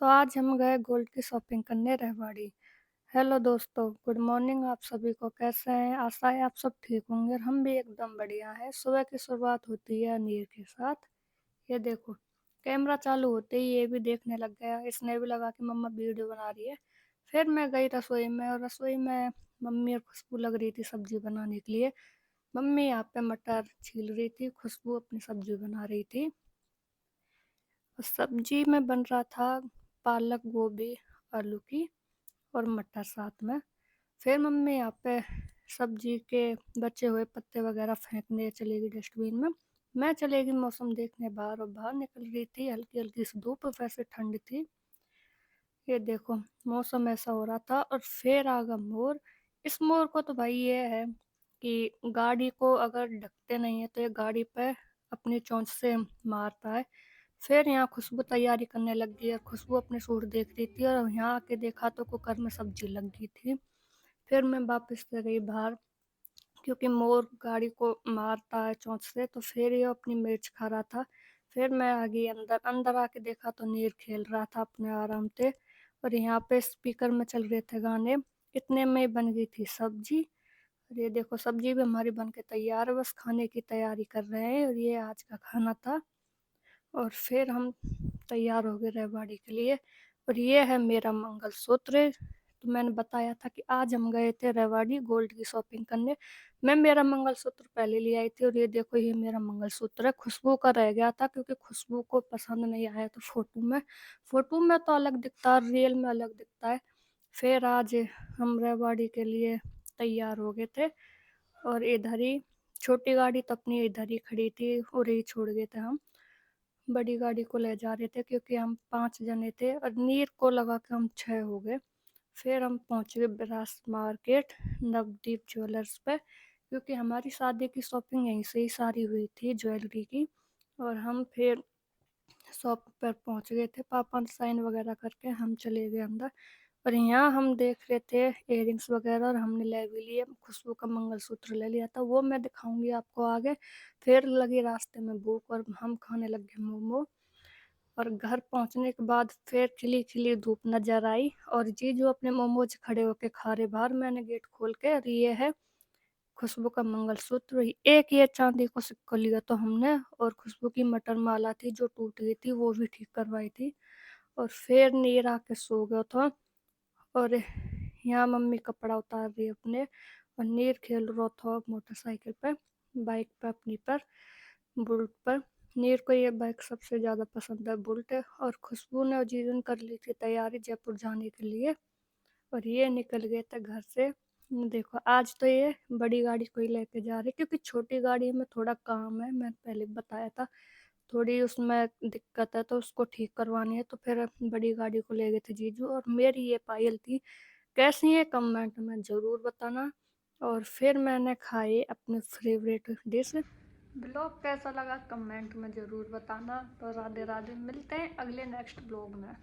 तो आज हम गए गोल्ड की शॉपिंग करने रहवाड़ी। हेलो दोस्तों, गुड मॉर्निंग आप सभी को। कैसे हैं? आशा है आप सब ठीक होंगे और हम भी एकदम बढ़िया हैं। सुबह की शुरुआत होती है नीर के साथ। ये देखो, कैमरा चालू होते ही ये भी देखने लग गया। इसने भी लगा कि मम्मा वीडियो बना रही है। फिर मैं गई रसोई में और रसोई में मम्मी और खुशबू लग रही थी सब्जी बनाने के लिए। मम्मी यहाँ पे मटर छील रही थी, खुशबू अपनी सब्जी बना रही थी। और सब्जी में बन रहा था पालक गोभी आलू की और मटर साथ में। फिर मम्मी यहाँ पे सब्जी के बचे हुए पत्ते वगैरह फेंकने चली गई डस्टबिन में। मैं चली गई मौसम देखने बाहर, और बाहर निकल रही थी हल्की हल्की सी धूप, वैसे ठंड थी। ये देखो, मौसम ऐसा हो रहा था और फिर आ गया मोर। इस मोर को तो भाई ये है कि गाड़ी को अगर ढकते नहीं है तो ये गाड़ी पे अपनी चोंच से मारता है। फिर यहाँ खुशबू तैयारी करने लग गई और खुशबू अपने सूट देख रही थी और यहाँ आके देखा तो कुकर में सब्जी लग गई थी। फिर मैं वापस से गई बाहर, क्योंकि मोर गाड़ी को मारता है चोंच से, तो फिर ये अपनी मिर्च खा रहा था। फिर मैं आ गई अंदर। अंदर आके देखा तो नीर खेल रहा था अपने आराम से, और यहाँ पे स्पीकर में चल रहे थे गाने। इतने में बन गई थी सब्जी। और ये देखो, सब्जी भी हमारी बन के तैयार है, बस खाने की तैयारी कर रहे हैं। और ये आज का खाना था। और फिर हम तैयार हो गए रेवाड़ी के लिए। और ये है मेरा मंगलसूत्र। तो मैंने बताया था कि आज हम गए थे रेवाड़ी गोल्ड की शॉपिंग करने। मैं मेरा मंगलसूत्र पहले ले आई थी, और ये देखो, ये मेरा मंगलसूत्र है। खुशबू का रह गया था क्योंकि खुशबू को पसंद नहीं आया था फोटो में तो अलग दिखता है, रियल में अलग दिखता है। फिर आज हम रेवाड़ी के लिए तैयार हो गए थे, और इधर ही छोटी गाड़ी तो अपनी इधर ही खड़ी थी और यही छोड़ गए थे हम। बड़ी गाड़ी को ले जा रहे थे क्योंकि हम 5 जने थे और नीर को लगा के हम 6 हो गए। फिर हम पहुंच गए बिरास मार्केट नवदीप ज्वेलर्स पे, क्योंकि हमारी शादी की शॉपिंग यहीं से ही सारी हुई थी ज्वेलरी की। और हम फिर शॉप पर पहुंच गए थे। पापा ने साइन वगैरह करके हम चले गए अंदर। और यहाँ हम देख रहे थे इयररिंग्स वगैरह, और हमने ले भी लिए। खुशबू का मंगलसूत्र ले लिया था, वो मैं दिखाऊंगी आपको आगे। फिर लगी रास्ते में भूख और हम खाने लग गए मोमो। और घर पहुंचने के बाद फिर खिली खिली धूप नजर आई, और जीजू अपने मोमोज खड़े होके खा रहे बाहर। मैंने गेट खोल के, और ये है खुशबू का मंगलसूत्र। एक ये चांदी को सिक्का लिया तो हमने, और खुशबू की मटर माला थी जो टूट गई थी, वो भी ठीक करवाई थी। और फिर नीर आके सो गया था। और यहाँ मम्मी कपड़ा उतार रही है अपने, और नीर खेल रहा था मोटरसाइकिल पे, बाइक पे अपनी पर, बुलेट पर। नीर को ये बाइक सबसे ज़्यादा पसंद है, बुलेट है। और खुशबू ने और जीजन कर ली थी तैयारी जयपुर जाने के लिए, और ये निकल गए थे घर से। देखो, आज तो ये बड़ी गाड़ी को ही लेके जा रहे, क्योंकि छोटी गाड़ी में थोड़ा काम है, मैं पहले बताया था। थोड़ी उसमें दिक्कत है तो उसको ठीक करवानी है, तो फिर बड़ी गाड़ी को ले गए थे जीजू। और मेरी ये पायल थी। कैसी है कमेंट में ज़रूर बताना। और फिर मैंने खाई अपनी फेवरेट डिश। ब्लॉग कैसा लगा कमेंट में ज़रूर बताना। तो राधे राधे, मिलते हैं अगले नेक्स्ट ब्लॉग में।